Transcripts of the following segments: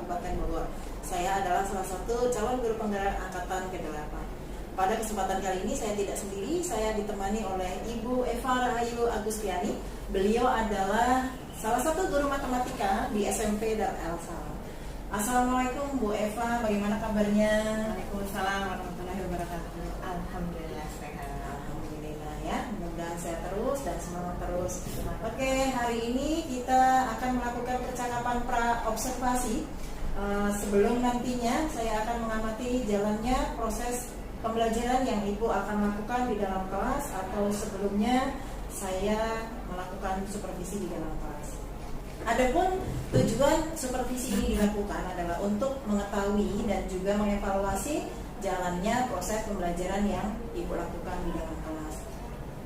Kabupaten Bogor. Saya adalah salah satu calon guru penggerak angkatan ke-8. Pada kesempatan kali ini saya tidak sendiri, saya ditemani oleh Ibu Eva Rahayu Agustiani. Beliau adalah salah satu guru matematika di SMP Dar El Salam. Assalamualaikum Bu Eva, bagaimana kabarnya? Waalaikumsalam warahmatullahi wabarakatuh. Alhamdulillah sehat. Alhamdulillah ya, mudah-mudahan sehat terus dan semangat terus. Oke, hari ini kita akan melakukan percakapan pra-observasi. Sebelum nantinya saya akan mengamati jalannya proses pembelajaran yang Ibu akan lakukan di dalam kelas, atau sebelumnya saya melakukan supervisi di dalam kelas. Adapun tujuan supervisi ini dilakukan adalah untuk mengetahui dan juga mengevaluasi jalannya proses pembelajaran yang Ibu lakukan di dalam kelas.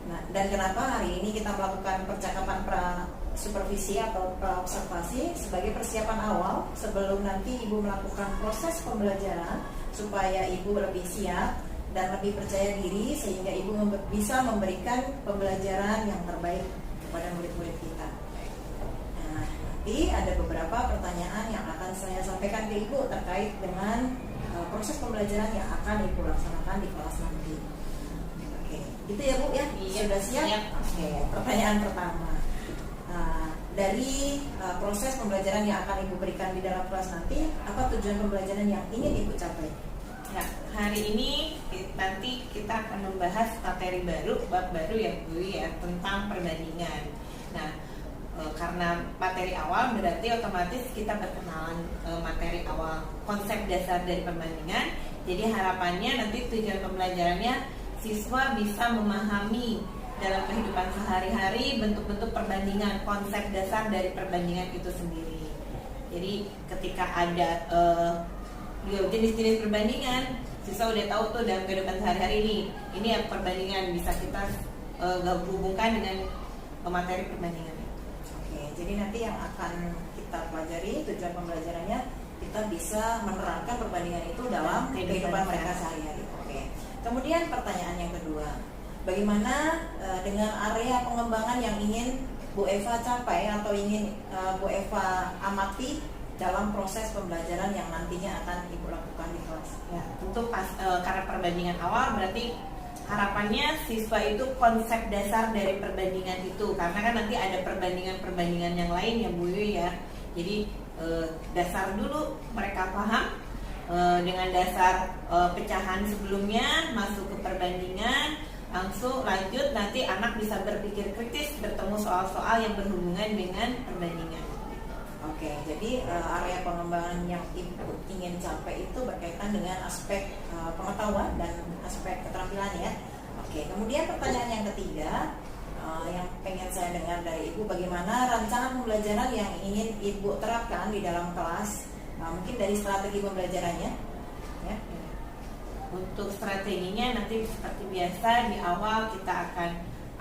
Nah, dan kenapa hari ini kita melakukan percakapan pra-supervisi atau pra-observasi sebagai persiapan awal sebelum nanti Ibu melakukan proses pembelajaran, supaya Ibu lebih siap dan lebih percaya diri sehingga Ibu bisa memberikan pembelajaran yang terbaik kepada murid-murid kita. Nah, nanti ada beberapa pertanyaan yang akan saya sampaikan ke Ibu terkait dengan proses pembelajaran yang akan Ibu laksanakan di kelas nanti. Oke, gitu ya Bu ya? Sudah siap? Siap. Oke, pertanyaan pertama. Dari proses pembelajaran yang akan Ibu berikan di dalam kelas nanti, apa tujuan pembelajaran yang ingin Ibu capai? Ya, hari ini nanti kita akan membahas materi baru, bab baru ya Bu ya, tentang perbandingan. Nah, karena materi awal berarti otomatis kita berkenalan materi awal, konsep dasar dari perbandingan. Jadi harapannya nanti tujuan pembelajarannya siswa bisa memahami dalam kehidupan sehari-hari bentuk-bentuk perbandingan, konsep dasar dari perbandingan itu sendiri. Jadi ketika ada jenis-jenis perbandingan, siswa udah tahu tuh dalam kehidupan sehari-hari ini yang perbandingan bisa kita hubungkan dengan materi perbandingan. Oke, jadi nanti yang akan kita pelajari, tujuan pembelajarannya kita bisa menerapkan perbandingan itu dalam kehidupan mereka sehari-hari. Oke. Kemudian pertanyaan yang kedua, bagaimana dengan area pengembangan yang ingin Bu Eva capai atau ingin Bu Eva amati dalam proses pembelajaran yang nantinya akan Ibu lakukan di kelas? Ya, tentu karena perbandingan awal berarti harapannya siswa itu konsep dasar dari perbandingan itu, karena kan nanti ada perbandingan yang lain ya Bu ya. Jadi dasar dulu mereka paham, dengan dasar pecahan sebelumnya masuk ke perbandingan, langsung lanjut nanti anak bisa berpikir kritis, bertemu soal-soal yang berhubungan dengan perbandingan. Oke, jadi area pengembangan yang Ibu ingin capai itu berkaitan dengan aspek pengetahuan dan aspek keterampilan ya. Oke, kemudian pertanyaan yang ketiga yang pengen saya dengar dari Ibu, bagaimana rancangan pembelajaran yang ingin Ibu terapkan di dalam kelas, mungkin dari strategi pembelajarannya ya. Untuk strateginya nanti seperti biasa di awal kita akan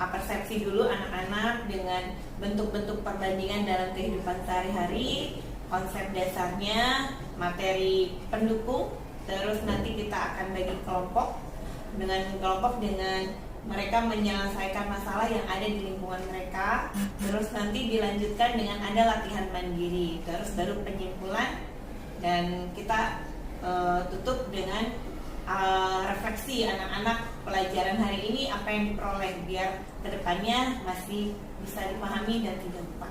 persepsi dulu anak-anak dengan bentuk-bentuk perbandingan dalam kehidupan sehari-hari, konsep dasarnya, materi pendukung, terus nanti kita akan bagi kelompok dengan mereka menyelesaikan masalah yang ada di lingkungan mereka, terus nanti dilanjutkan dengan ada latihan mandiri, terus baru penyimpulan, dan kita tutup dengan refleksi anak-anak pelajaran hari ini apa yang diperoleh biar kedepannya masih bisa dipahami dan tidak lupa.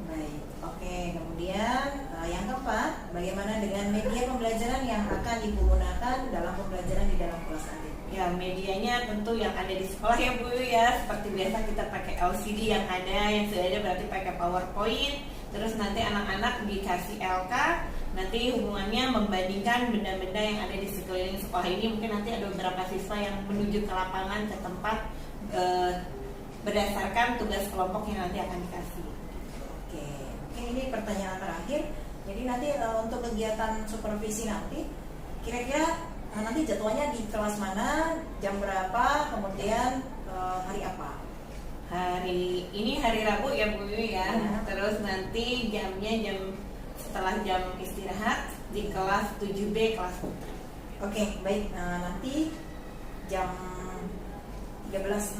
Baik, oke. Kemudian yang keempat, bagaimana dengan media pembelajaran yang akan Ibu gunakan dalam pembelajaran di dalam kelas nanti? Ya, medianya tentu yang ada di sekolah ya Bu ya. Seperti biasa kita pakai LCD yang sudah ada berarti pakai PowerPoint. Terus nanti anak-anak dikasih LK. Nanti hubungannya membandingkan benda-benda yang ada di sekeliling sekolah ini. Mungkin nanti ada beberapa siswa yang menuju ke lapangan, ke tempat berdasarkan tugas kelompok yang nanti akan dikasih. Oke, ini pertanyaan terakhir. Jadi nanti untuk kegiatan supervisi nanti, kira-kira nanti jadwalnya di kelas mana, jam berapa, kemudian hari apa? Hari ini hari Rabu ya Bu ya. Terus nanti jamnya setelah jam istirahat di kelas 7B kelas putra. Oke, baik. Nanti jam 13.00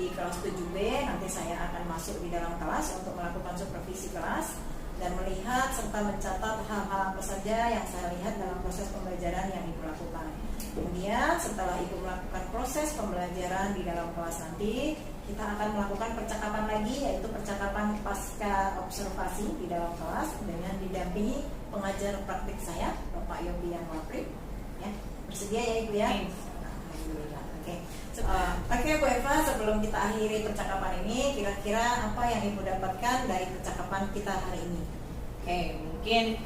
di kelas 7B nanti saya akan masuk di dalam kelas untuk melakukan supervisi kelas. dan melihat serta mencatat hal-hal apa saja yang saya lihat dalam proses pembelajaran yang Ibu lakukan. Kemudian setelah Ibu melakukan proses pembelajaran di dalam kelas nanti, kita akan melakukan percakapan lagi, yaitu percakapan pasca observasi di dalam kelas dengan didampingi pengajar praktik saya, Bapak Yobi yang Wapri. Ya, bersedia ya Ibu ya? Alhamdulillah. Oke Bu Eva, sebelum kita akhiri percakapan ini, kira-kira apa yang Ibu dapatkan dari percakapan kita hari ini? Oke, mungkin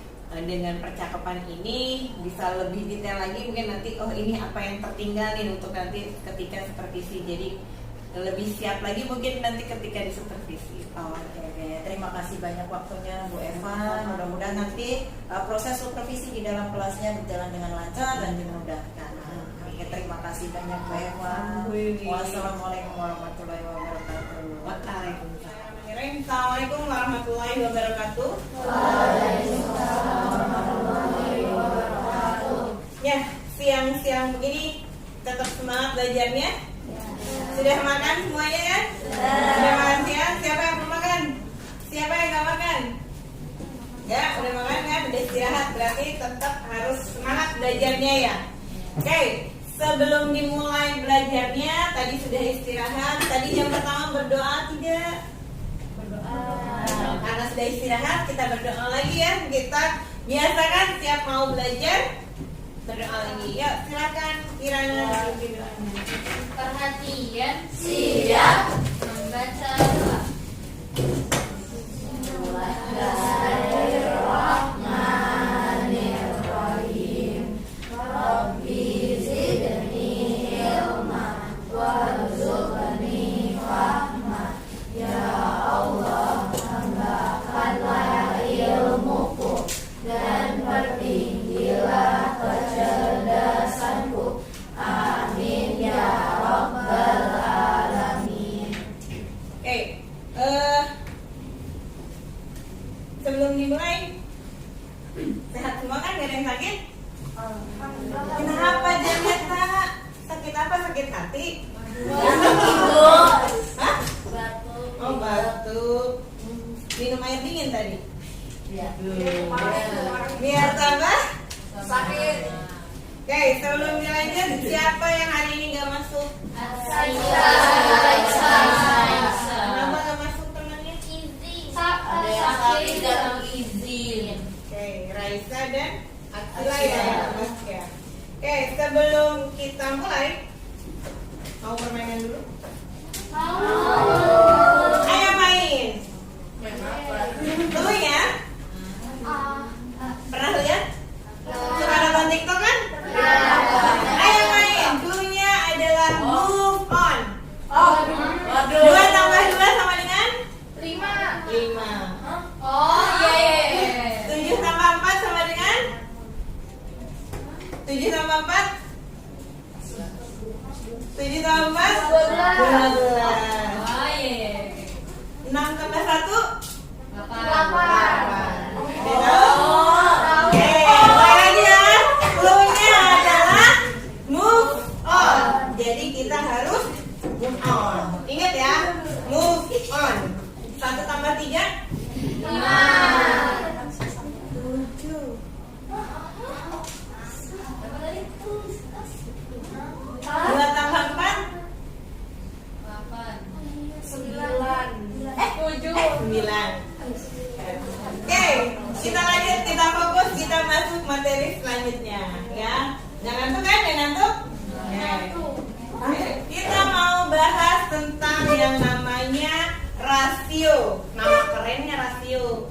dengan percakapan ini bisa lebih detail lagi, mungkin nanti ini apa yang tertinggal nih untuk nanti ketika supervisi, jadi lebih siap lagi mungkin nanti ketika di supervisi. Oke. Terima kasih banyak waktunya Bu Eva. Mudah-mudahan nanti proses supervisi di dalam kelasnya berjalan dengan lancar dan dimudahkan. Oke, terima kasih banyak Bu Eva. Wassalamualaikum warahmatullahi wabarakatuh. Waalaikumsalam. Assalamualaikum warahmatullahi wabarakatuh. Ya, siang-siang begini tetap semangat belajarnya. Sudah makan semuanya ya? Sudah makan siang? Siapa yang belum makan? Siapa yang nggak makan? Ya, udah makan kan? Udah istirahat, berarti tetap harus semangat belajarnya ya. Oke, sebelum dimulai belajarnya, tadi sudah istirahat. Tadi yang pertama berdoa tidak? Berdoa. Karena sudah istirahat, kita berdoa lagi ya. Kita biasakan tiap mau belajar berdoa lagi. Yuk, silakan Kirana doanya. Perhatian, siap, membaca doa. Bismillahirrahmanirrahim. Rabbi zidni ilma warzuqni fahma. Ya Allah, tambahkanlah ilmuku dan pertinggilah kecerdasanku. Amin ya rabbal alamin. Oke, sebelum dimulai, sehat semua kan? Gak ada yang sakit? Kenapa Janeta? Sakit apa? Sakit hati? Hah? Batuk. Oh, batuk. Minum air dingin tadi? Ya. Biar tambah? Sakit. Oke, sebelum dilanjut, siapa yang hari ini gak masuk? Kenapa gak masuk temannya? Ada yang sakit dalam izin. Oke, Raisa dan Akila ya. Oke, sebelum kita mulai, mau permainan dulu? Ayo main. Dulu ya. Pernah lihat? Suka nonton TikTok kan? Ayo main. Dulunya adalah move on. Dua tambah dua sama dengan 5. Oh iya. 7 tambah 4 sama dengan 7 tambah 4 7 tambah 4 12. Oh iya. 6 tambah 1 8. Oke, mulai lagi ya. Cluenya adalah move on. Jadi kita harus move on. Ingat ya, move on. 1 tambah 3 7. 2 tambah 4 9. Oke, kita lanjut, kita fokus, kita masuk materi selanjutnya ya. Jangan ngantuk kan? Jangan ngantuk? Oke. Kita mau bahas tentang yang namanya rasio. Nama kerennya rasio.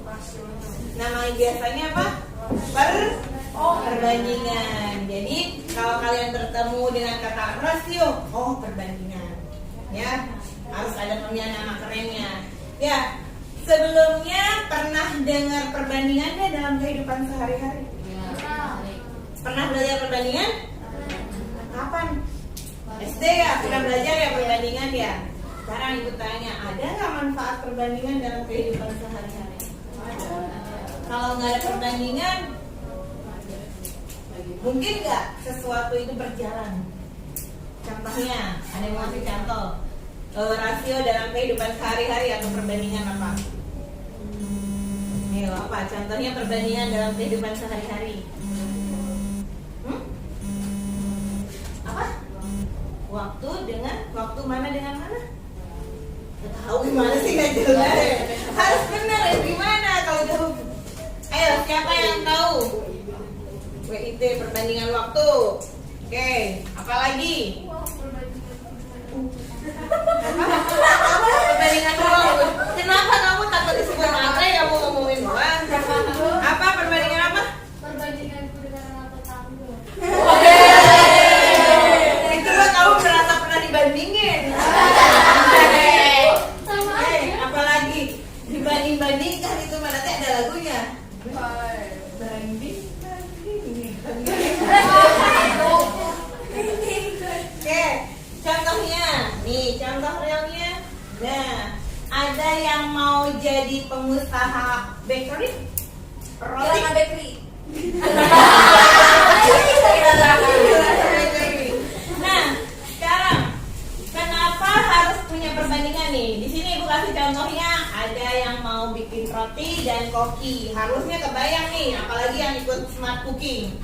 Nama biasanya apa? Perbandingan. Jadi kalau kalian bertemu dengan kata rasio, perbandingan. Ya, harus ada punya nama kerennya. Ya, sebelumnya pernah dengar perbandingan nggak dalam kehidupan sehari-hari? Pernah belajar perbandingan? Kapan? SD ya, pernah belajar ya perbandingan ya. Sekarang ibu tanya, ada nggak manfaat perbandingan dalam kehidupan sehari-hari? Kalau nggak ada perbandingan, mungkin nggak sesuatu itu berjalan? Contohnya, ada yang mau kasih contoh rasio dalam kehidupan sehari-hari atau perbandingan apa? Ayo, apa? Contohnya perbandingan dalam kehidupan sehari-hari. Apa? Waktu dengan waktu mana dengan mana? Nggak tahu gimana sih, nggak jelas. Harus benar ya, gimana kalau jauh? Ayo, siapa yang tahu? WIT perbandingan waktu. Oke, apa lagi? Perbandingan waktu. Kenapa kamu takut disebut materai? Kamu ngomongin doang. Apa perbandingan apa? Perbandinganku dengan anak tetangga. Itu mah kamu merasa pernah dibandingin. Sama aja. Apalagi dibanding-bandingkan itu mana nanti ada lagunya. Oke, contohnya, nih contoh realnya. Nah, ada yang mau jadi pengusaha bakery, roti. Jangan bakery. Nah, sekarang kenapa harus punya perbandingan nih? Di sini ibu kasih contohnya, ada yang mau bikin roti dan koki. Harusnya kebayang nih, apalagi yang ikut smart cooking.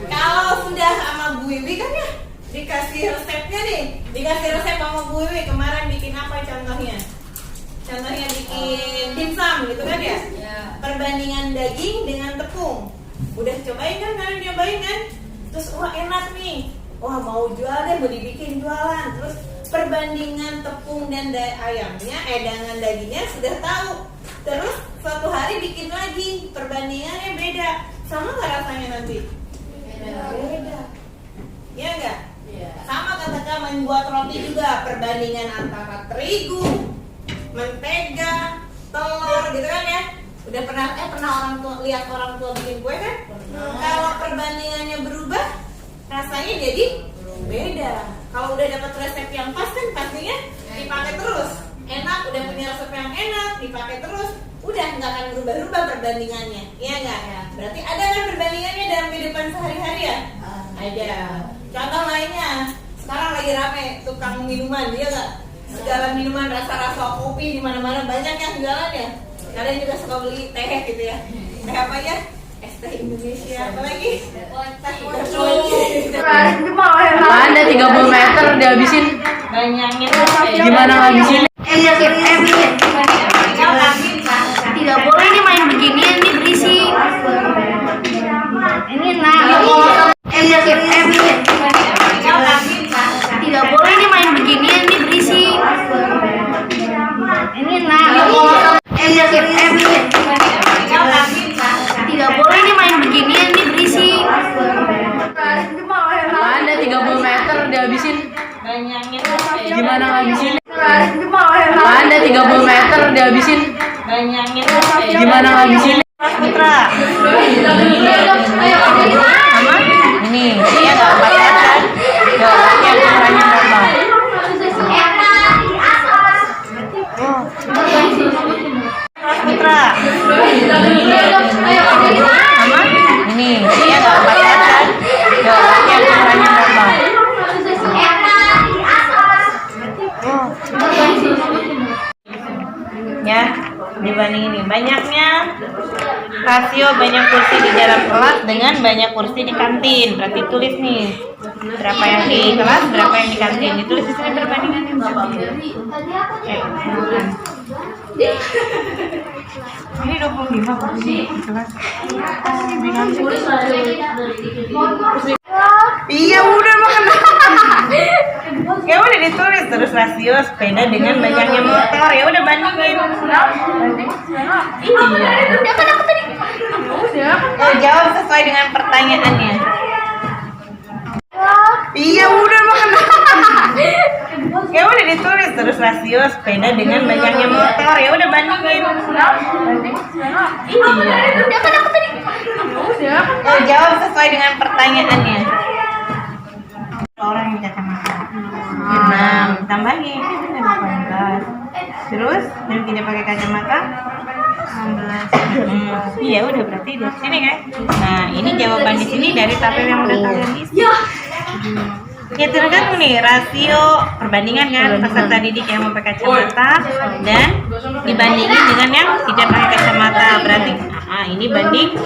Kalau sudah sama Bu Wiwi kan ya, dikasih resepnya nih, dikasih resep sama Bu Wiwi kemarin bikin apa contohnya? Contohnya bikin dimsum gitu kan ya? Perbandingan daging dengan tepung. Udah cobain kan, kalian nyobain kan? Terus wah enak nih, wah mau jual deh, mau dibikin jualan. Terus perbandingan tepung dan ayamnya, dengan dagingnya sudah tahu. Terus suatu hari bikin lagi, perbandingannya beda. Sama nggak rasanya nanti? Beda. Iya nggak? Sama ketika membuat roti juga, perbandingan antara terigu, mentega, telur gitu kan ya. Udah pernah lihat orang tua bikin kue kan? Kalau perbandingannya berubah, rasanya jadi beda. Kalau udah dapat resep yang pas kan pastinya dipakai terus. Enak, udah punya resep yang enak, dipakai terus, udah nggak akan berubah-ubah perbandingannya. Iya nggak? Berarti ada kan perbandingannya dalam kehidupan sehari-hari ya? Ada. Contoh lainnya, sekarang lagi rame tukang minuman, dia nggak? Segala minuman rasa-rasa kopi di mana-mana banyak yang jualan ya. Kalian juga suka beli teh gitu ya? Teh apa aja? Es teh Indonesia, apa lagi? Ada 30 meter dihabisin. Banyaknya. Gimana ngabisin? Tidak boleh ini main beginian, ini berisik. Ini nah. Tidak boleh ini main beginian, ini berisik. Ini nah. Tidak boleh ini main beginian, ini berisik. Ada 30 meter dihabisin. Banyaknya. Gimana ngabisin? Ada 30 meter dihabisin. Banyaknya. Gimana ngabisin? Putra. Sama? Ini dia nggak 4 kan? Nggak, yang ukurannya berapa? Putra. Sama? Ini dia nggak 4 kan? Nggak, yang ukurannya berapa? Ya, dibanding ini banyaknya rasio banyak kursi di dalam kelas dengan banyak kursi di kantin. Berarti tulis nih berapa yang di kelas, berapa yang di kantin. Ditulis di sini perbandingannya. Ini 25 kursi di kelas. Di kantin. Iya udah makan. Ya udah ditulis terus rasio sepeda dengan banyaknya motor. Ya udah bandingin. Iya. Jawab sesuai dengan pertanyaannya. Iya udah makan. Ya udah ditulis terus rasio sepeda dengan banyaknya motor. Ya udah bandingin. Iya. Jawab sesuai dengan pertanyaannya. Orang yang kacamata 6 tambahin ini benar 18. Terus yang tidak pakai kacamata 16. Iya udah berarti di sini kan. Nah ini jawaban di sini dari tabel yang udah kalian isi. Ya tergantung nih rasio perbandingan kan peserta didik yang memakai kacamata dan dibandingin dengan yang tidak pakai kacamata. Berarti ini banding.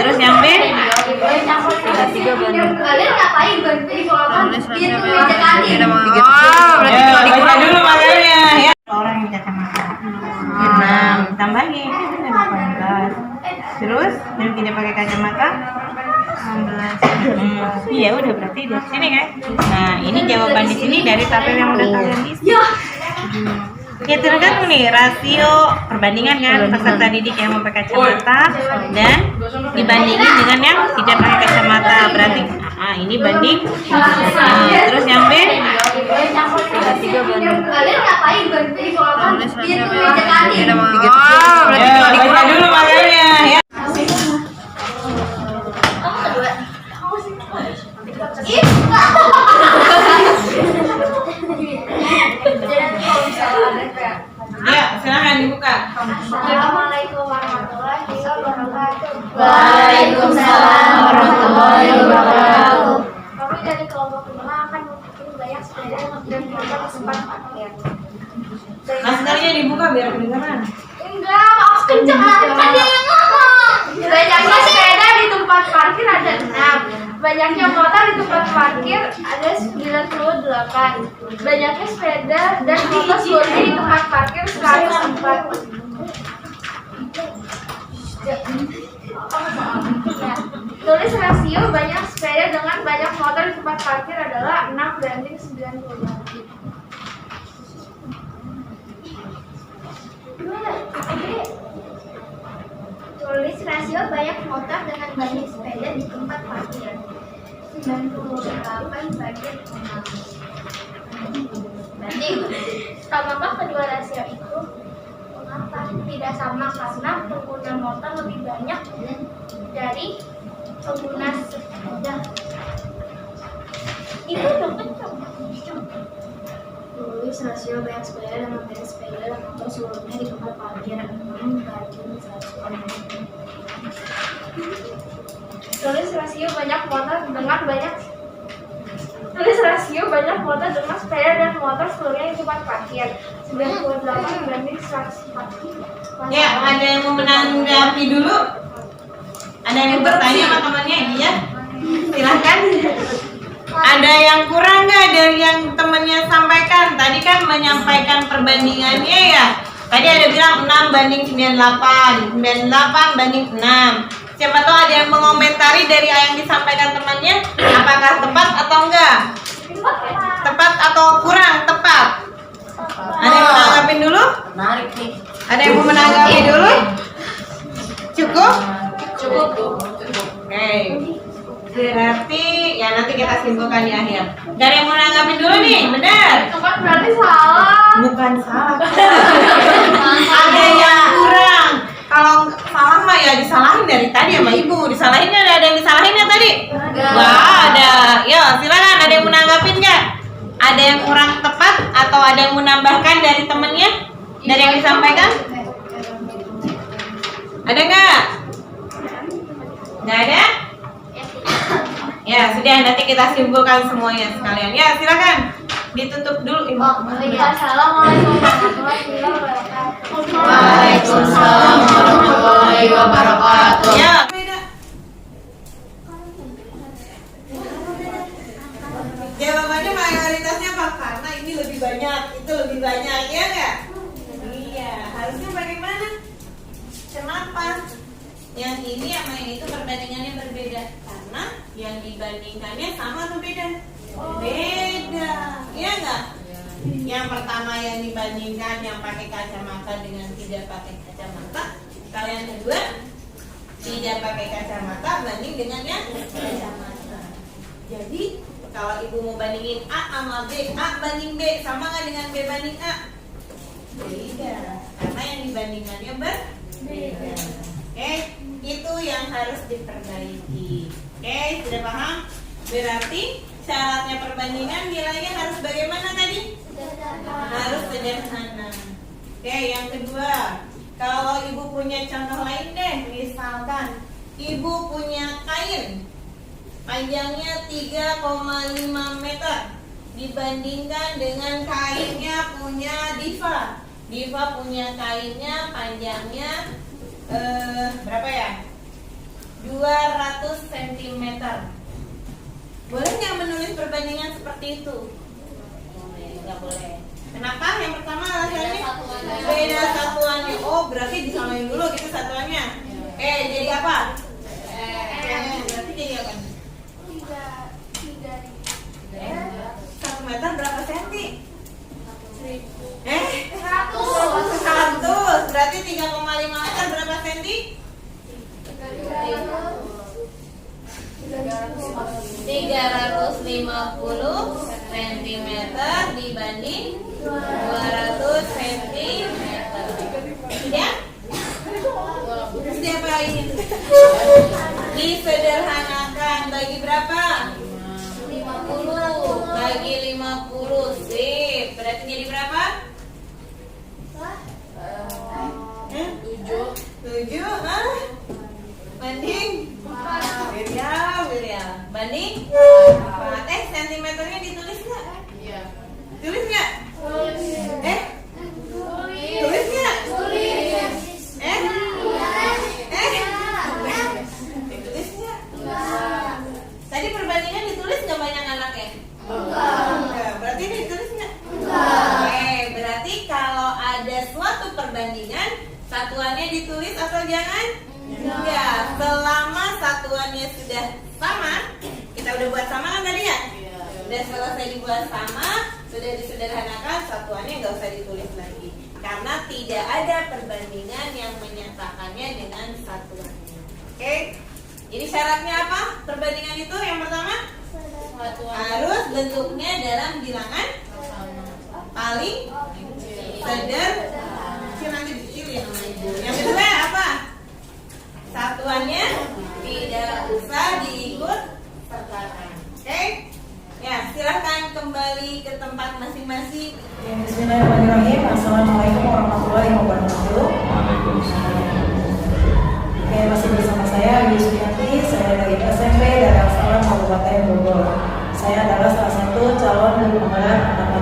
Terus yang B. Kalian ngapain banding kalau kan itu meja tadi. Baca dulu makanya ya. Orang yang kacamata 6 tambahin 18. Terus yang tidak pakai kacamata 16. Iya udah berarti dari sini kan. Nah ini jawaban di sini dari tabel yang udah kalian isi. Kita kan nih rasio perbandingan kan peserta didik yang memakai kacamata dan dibandingin dengan yang tidak pakai kacamata, berarti ini banding. Terus yang B. Kalian ngapain banding kalau kan itu meja tadi. Baca dulu makanya ya. Ya, silakan dibuka. Assalamualaikum warahmatullahi wabarakatuh. Waalaikumsalam warahmatullahi wabarakatuh. Kami dari kelompok 5 akan membuat banyak sepeda dan motor di tempat parkir. Maskernya dibuka biar kedengaran. Enggak, aku kenceng kan dia yang ngomong. Banyaknya sepeda di tempat parkir ada 6. Banyaknya motor di tempat parkir ada 98. Banyaknya sepeda dan motor seluruhnya di tempat parkir 104. Tulis rasio banyak sepeda dengan banyak motor di tempat parkir adalah 6:98. Tulis rasio banyak motor dengan banyak sepeda di tempat parkir 98/6. Banding. Samakah kedua rasio itu? Mengapa tidak sama? Karena pengguna motor lebih banyak dari pengguna sepeda. Itu dong kencang. Tulis rasio banyak sepeda dengan banyak sepeda dan motor seluruhnya di tempat parkir 6/100. Tulis rasio banyak motor dengan banyak sepeda dan motor seluruhnya di tempat parkir 98/104. Ya, ada yang mau menanggapi dulu? Ada yang bertanya sama temannya? Iya. Silahkan. Ada yang kurang nggak dari yang temannya sampaikan? Tadi kan menyampaikan perbandingannya ya. Tadi ada bilang 6/98, 98 banding 6. Siapa tahu ada yang mengomentari dari yang disampaikan temannya, apakah tepat atau enggak? Tepat atau kurang tepat? Ada yang menanggapin dulu? Menarik nih. Ada yang mau menanggapi dulu? Cukup? Oke. Berarti ya nanti kita simpulkan di akhir. Dari yang mau menanggapi dulu nih, benar? Tempat berarti salah. Bukan salah. Ada yang kurang. Kalau salah mah ya disalahin dari tadi sama ibu. Disalahin ada yang disalahin ya tadi? Wah ada. Yo silakan, ada yang menanggapin nggak? Ada yang kurang tepat atau ada yang menambahkan dari temennya? Dari yang disampaikan? Ada nggak? Nggak ada? Ya sudah, nanti kita simpulkan semuanya sekalian. Ya silakan ditutup dulu ibu. Assalamualaikum warahmatullahi wabarakatuh. Waalaikumsalam warahmatullahi wabarakatuh. Ya. Beda. Jawabannya mayoritasnya apa? Karena ini lebih banyak, itu lebih banyak, ya nggak? Iya. Harusnya bagaimana? Kenapa? Yang ini sama yang itu perbandingannya berbeda? Karena yang dibandingkannya sama atau beda? Beda, iya nggak? Yang pertama yang dibandingkan yang pakai kacamata dengan tidak pakai kacamata. Kalau yang kedua tidak pakai kacamata banding dengan yang kacamata. Jadi kalau ibu mau bandingin A sama B, A banding B sama nggak dengan B banding A? Beda, karena yang dibandingkannya berbeda. Oke, itu yang harus diperbaiki. Oke, sudah paham? Berarti syaratnya perbandingan nilainya harus bagaimana tadi? Harus sederhana. Oke, yang kedua, kalau ibu punya contoh lain deh, misalkan ibu punya kain panjangnya 3,5 meter dibandingkan dengan kainnya punya Diva. Diva punya kainnya panjangnya berapa ya? 200 cm. Boleh nggak menulis perbandingan seperti itu? Nggak boleh. Kenapa? Yang pertama alasannya beda satuannya. Oh, berarti disamain dulu gitu satuannya. Jadi apa? Berarti jadi apa? 1 meter berapa senti? 100. Berarti 3,5 meter berapa senti? 350 cm dibanding 200 cm. Sudah? Sudah apa ini? Disederhanakan bagi berapa? 50 bagi 50. Sip. Berarti jadi berapa? 7. Banding? William. Banding? 4. Sentimeternya ditulis nggak? Iya. Tulis nggak? Tulis nggak? Ditulis nggak? Tadi perbandingan ditulis nggak banyak anaknya? Enggak. Berarti ini ditulis nggak? Berarti kalau ada suatu perbandingan, satuannya ditulis atau jangan? Enggak. Selama satuannya sudah sama, kita udah buat sama kan tadi ya? Sudah selesai dibuat sama, sudah disederhanakan, satuannya nggak usah ditulis lagi. Karena tidak ada perbandingan yang menyatakannya dengan satuannya. Oke? Jadi syaratnya apa? Perbandingan itu yang pertama harus bentuknya dalam bilangan paling sederhana. Nanti dipilih sama ibu. Yang kedua apa? Satuannya tidak usah diikut sertakan. Oke? Ya, silahkan kembali ke tempat masing-masing. Bismillahirrahmanirrahim. Assalamualaikum warahmatullahi wabarakatuh. Oke, masih bersama saya Yusrianti. Saya dari SMP Darussalam Kabupaten Bogor. Saya adalah salah satu calon guru penggerak angkatan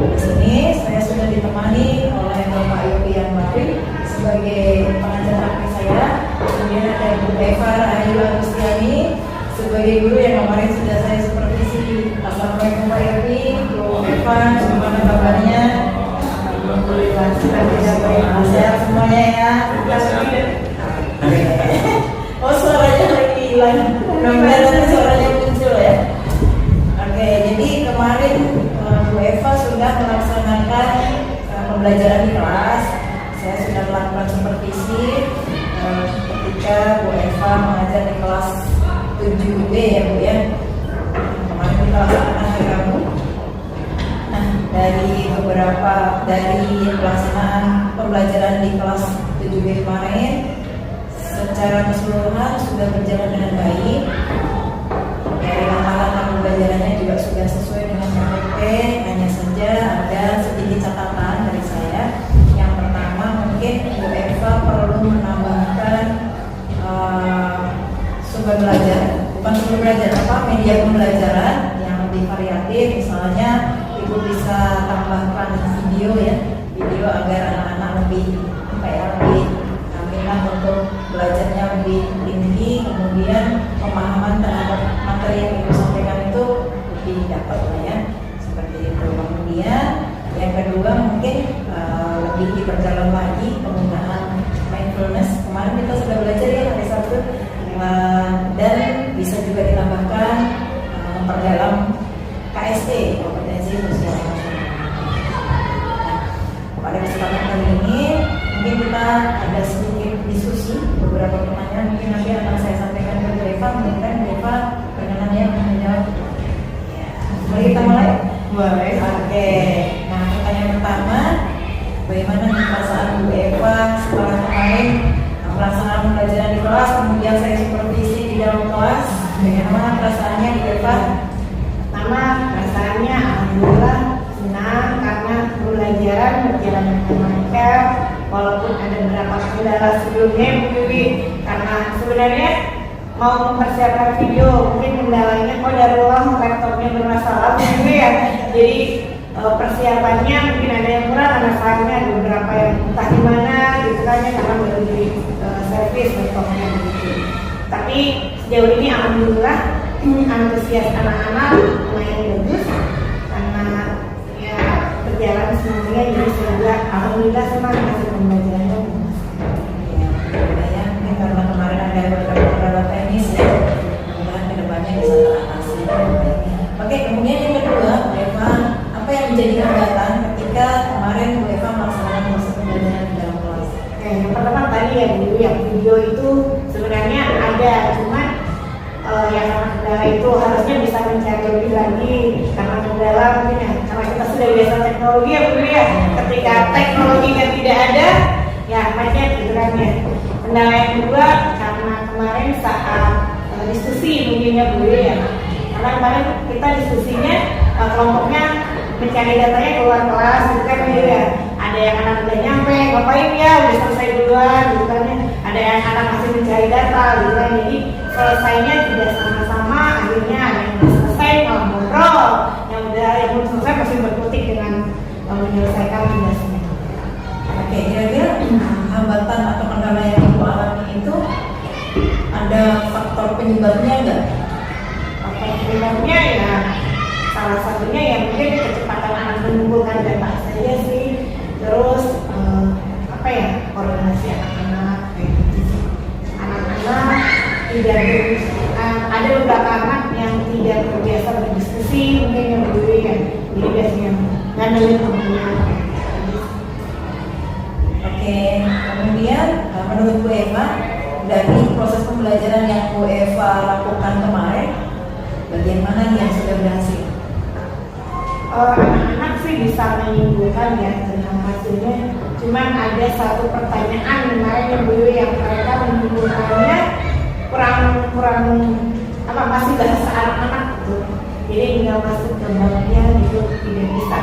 8. Di sini saya sudah ditemani oleh Bapak Yopian Bakri sebagai pengajar praktik saya. Kemudian ada Bu Eva Ayu Agustiani sebagai guru yang kemarin sudah saya supervisi. Assalamualaikum Pak Yopi, Bu Eva, gimana kabarnya? Alhamdulillah, sudah tidak baik. Sehat semuanya ya. Oh, suaranya lagi hilang. Mudah-mudahan suaranya muncul ya. Oke, jadi kemarin Bu Eva sudah melaksanakan pembelajaran di kelas. Saya sudah melakukan supervisi ketika Bu Eva mengajar di kelas 7B ya Bu ya. Kemarin di kelas anak kamu. Nah, dari pelaksanaan pembelajaran di kelas 7B kemarin, secara keseluruhan sudah berjalan dengan baik. Dari langkah-langkah pembelajarannya juga sudah sesuai dengan SOP. Hanya saja ada sedikit catatan dari saya. Yang pertama, mungkin Bu Eva perlu menambahkan sumber belajar, bukan sumber belajar media pembelajaran yang lebih variatif. Misalnya Ibu bisa tambahkan video agar anak-anak lebih minat untuk belajarnya lebih tinggi, kemudian pemahaman terhadap materi yang Ibu sampaikan itu lebih dapat ya, seperti itu. Kemudian yang kedua mungkin lebih diperdalam lagi penggunaan mindfulness. Kemarin kita sudah belajar ya hari Sabtu, dan bisa juga ditambahkan memperdalam KST, kompetensi sosial emosional. Pada kesempatan kali ini mungkin kita ada sedikit diskusi, beberapa pertanyaan mungkin nanti akan saya sampaikan ke Bu Eva. Mudah-mudahan Bu Eva perkenannya menjawab. Ya, mari kita mulai. Boleh. Oke. Nah, pertanyaan pertama, bagaimana perasaan Bu Eva setelah kemarin pelaksanaan pembelajaran di kelas, kemudian saya supervisi di dalam kelas? Bagaimana perasaannya Bu Eva? Pertama, perasaannya alhamdulillah senang karena pembelajaran berjalan dengan lancar, walaupun ada beberapa kendala sebelumnya Bu Bibi, karena sebenarnya mau mempersiapkan video mungkin kendalanya qadarullah laptopnya bermasalah Bu Bibi ya, jadi persiapannya mungkin ada yang kurang, ada salahnya, ada beberapa yang entah di mana gitu kan ya, karena baru di servis laptopnya gitu. Tapi sejauh ini alhamdulillah antusias anak-anak lumayan bagus karena ya berjalan semuanya, jadi semoga alhamdulillah senang hasil pembelajarannya. Ya, mungkin karena kemarin ada beberapa teknis ya, mudah-mudahan kedepannya bisa teratasi. Oke, kemudian yang kedua, Bu Eva, apa yang menjadi hambatan ketika kemarin Bu Eva melaksanakan proses pembelajaran di dalam kelas? Yang pertama tadi ya Bu, yang video itu sebenarnya ada, cuman yang kendala itu harusnya bisa mencari lebih lagi karena kendala mungkin ya, karena kita sudah biasa teknologi ya Bu ya. Ketika teknologinya tidak ada, ya macet gitu kan ya. Kendala yang kedua karena kemarin saat diskusi mungkin ya Bu ya. Karena kemarin kita diskusinya kelompoknya mencari datanya keluar kelas gitu kan ya. Ada yang anak udah nyampe, ngapain ya, udah selesai duluan gitu kan ya. Ada yang anak masih mencari data gitu kan. Jadi selesainya tidak sama-sama, akhirnya ada yang udah selesai malah ngobrol, yang belum selesai masih berkutik dengan menyelesaikan tugasnya. Oke, kira-kira hambatan atau kendala yang Ibu alami itu ada faktor penyebabnya enggak? Penyebabnya ya salah satunya ya mungkin kecepatan anak mengumpulkan data saja sih, terus apa ya, koordinasi anak-anak kayak gitu. Anak-anak tidak ada beberapa anak yang tidak terbiasa berdiskusi mungkin yang dulu ya, jadi biasanya ngandelin temennya. Oke, kemudian menurut Bu Eva, dari proses pembelajaran yang Bu Eva lakukan kemarin, bagian mana nih yang sudah berhasil? Anak-anak sih bisa menyimpulkan ya tentang hasilnya, cuman ada satu pertanyaan kemarin yang dulu yang mereka menyimpulkannya kurang apa, masih bahasa anak-anak gitu, jadi nggak masuk ke babnya gitu, tidak bisa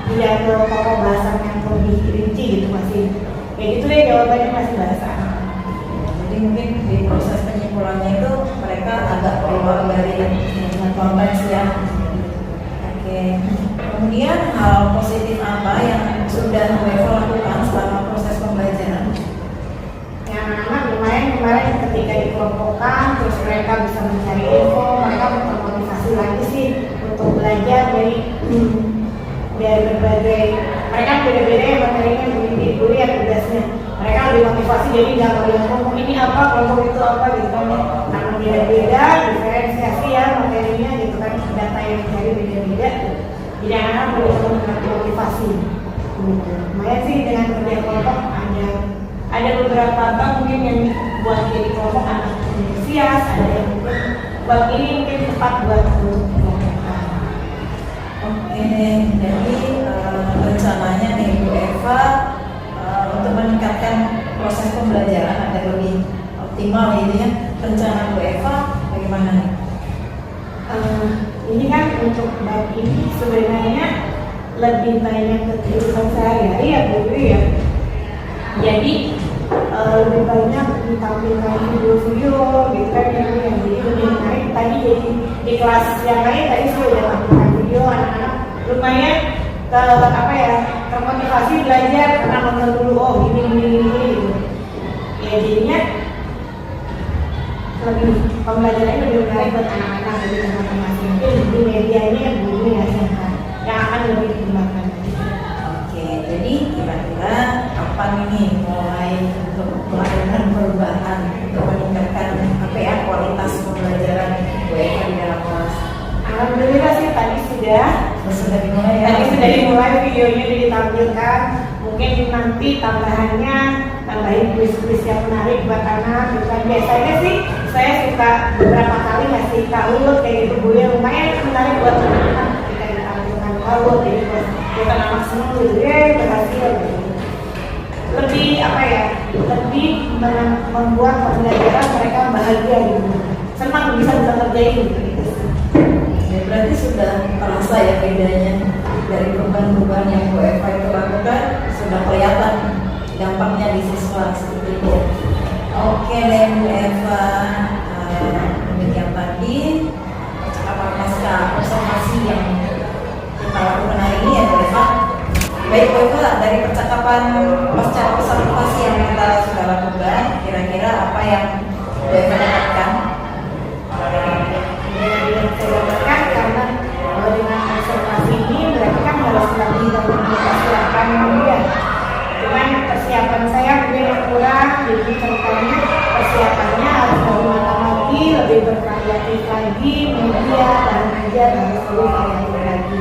tidak ada pokok bahasan yang lebih rinci gitu, masih kayak gitu deh jawabannya, masih bahasa anak-anak. Jadi mungkin di proses penyimpulannya itu mereka agak keluar dari konteks ya. Oke. Kemudian hal positif apa yang sudah Bu Eva lakukan selama proses pembelajaran? Yang anak-anak lumayan kemarin ketika dikelompokkan, terus mereka bisa mencari info, mereka termotivasi lagi sih untuk belajar dari berbagai, mereka beda-beda ya materinya, begini dulu ya tugasnya. Mereka lebih motivasi, jadi nggak melihat kelompok ini apa, kelompok itu apa gitu kan ya. Karena beda-beda, diferensiasi ya materinya gitu kan, data yang dicari beda-beda. Jadi anak-anak lebih motivasi. Gitu. Lumayan sih dengan kerja kelompok, ada beberapa apa mungkin yang buat jadi kelompok anak antusias, ada yang mungkin buat ini mungkin tepat buat kelompokan. Oke, jadi rencananya nih Bu Eva untuk meningkatkan proses pembelajaran agar lebih optimal gitu ya. Rencana Bu Eva bagaimana nih? Ini kan untuk bab ini sebenarnya lebih banyak ke kehidupan sehari-hari ya Bu ya. Jadi lebih banyak ditampilkan video-video gitu kan ya, jadi lebih menarik. Tadi jadi di kelas yang lain tadi saya udah tampilkan video, anak-anak lumayan apa ya, termotivasi belajar karena nonton dulu, oh gini gitu. Ya jadinya lebih pembelajarannya lebih menarik buat anak-anak, lebih masing-masing. Mungkin di medianya yang dulu ya yang akan lebih dikembangkan. Oke, jadi kira-kira kapan ini mulai untuk melakukan perubahan untuk meningkatkan apa ya, kualitas pembelajaran Bu Eva di dalam kelas? Alhamdulillah sih tadi sudah dimulai ya. Tadi sudah dimulai, videonya ditampilkan. Mungkin nanti tambahin kuis-kuis yang menarik buat anak. Bukan biasanya sih saya suka beberapa kali ngasih tahu kayak gitu Bu ya, lumayan menarik buat anak-anak ketika ditampilkan tahu, jadi buat anak senang gitu ya, berhasil gitu. Lebih apa ya, lebih membuat pembelajaran mereka bahagia gitu, senang bisa terjadi gitu. Ya, berarti sudah terasa ya bedanya dari perubahan-perubahan yang Bu Eva itu lakukan, sudah kelihatan dampaknya di siswa seperti itu. Oke deh Bu Eva, demikian tadi percakapan pasca observasi yang kita lakukan hari ini ya Bu Eva. Baik Bu Eva, dari percakapan yang mendapatkan? Yang saya dapatkan karena dengan observasi ini berarti kan harus lebih banyak persiapan kemudian. Cuman persiapan saya mungkin yang kurang, jadi contohnya persiapannya harus lebih matang-mati, lebih bervariatif lagi, media dan ajar harus lebih variatif lagi.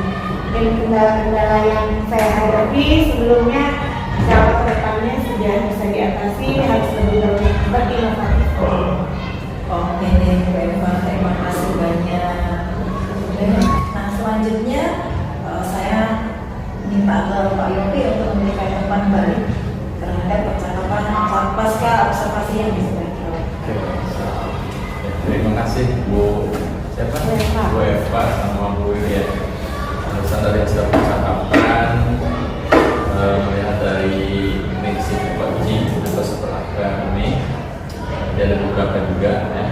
Dan kendala-kendala yang saya hadapi sebelumnya, jawab kedepannya sudah bisa diatasi, harus lebih berinovasi. Oke deh, Bu Eva, terima kasih banyak. Nah, selanjutnya saya minta ke Pak Yopi untuk memberikan umpan balik terhadap percakapan pasca observasi yang disampaikan. Oke. Terima kasih Bu siapa? Bu Eva sama Bu Irian. Barusan dari hasil percakapan melihat dari prinsip coaching atau setelah kami ada beberapa juga ya.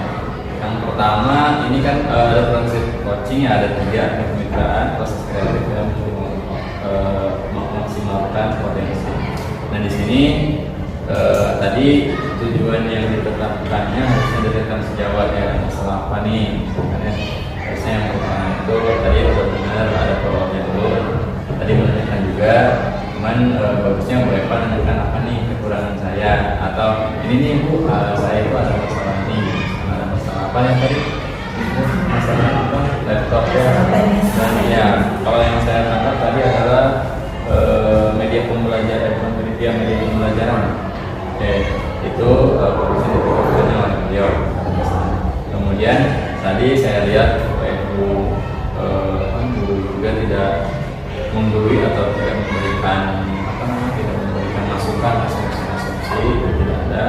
Yang pertama ini kan ada prinsip coaching ya, ada 3, kemitraan, proses kreatif dan memaksimalkan potensi. Nah di sini tadi tujuan yang ditetapkannya harusnya diberikan sejawat ya, masalah apa nih? Misalnya harusnya yang pertama itu tadi benar ada follow-up-nya dulu. Tadi menanyakan juga, cuman bagusnya Bu Eva menanyakan apa nih kekurangan saya, atau ini nih Bu, saya itu ada masalah ini, ada masalah apa yang tadi? Masalah apa? Laptop ya. Dan ya, kalau yang saya tangkap tadi adalah media pembelajaran, media pembelajaran. Oke, itu bagusnya diberikan oleh beliau. Kemudian tadi saya lihat Bu juga tidak menggurui atau tidak memberikan tidak memberikan masukan asumsi tidak ada.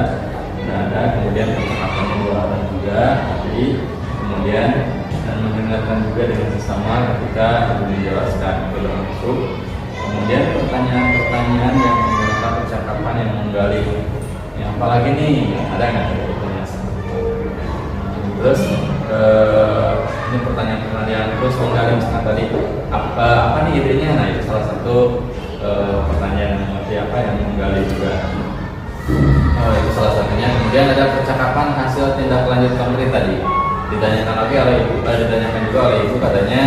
Kemudian percakapan dua orang juga, jadi kemudian dan mendengarkan juga dengan sesama ketika menjelaskan belum masuk. Kemudian pertanyaan-pertanyaan yang menggunakan percakapan yang menggali, yang apalagi nih ada nggak pertanyaan seperti itu? Terus ini pertanyaan terus menggali misalnya tadi apa nih idenya? Nah itu salah satu pertanyaan seperti apa yang menggali juga. Itu salah satunya. Kemudian ada percakapan hasil tindak lanjut konkret tadi. Ditanyakan lagi oleh ibu, ditanyakan juga oleh ibu katanya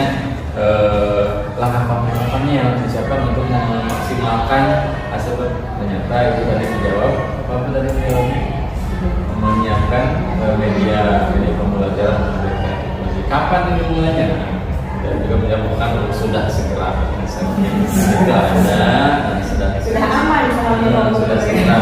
langkah apa yang harus disiapkan untuk memaksimalkan hasil. Ternyata itu tadi dijawab apa tadi menyiapkan media pembelajaran. Kapan ini mulainya? Dan juga menjawabkan sudah segera. Sudah ada, sudah aman sudah segera.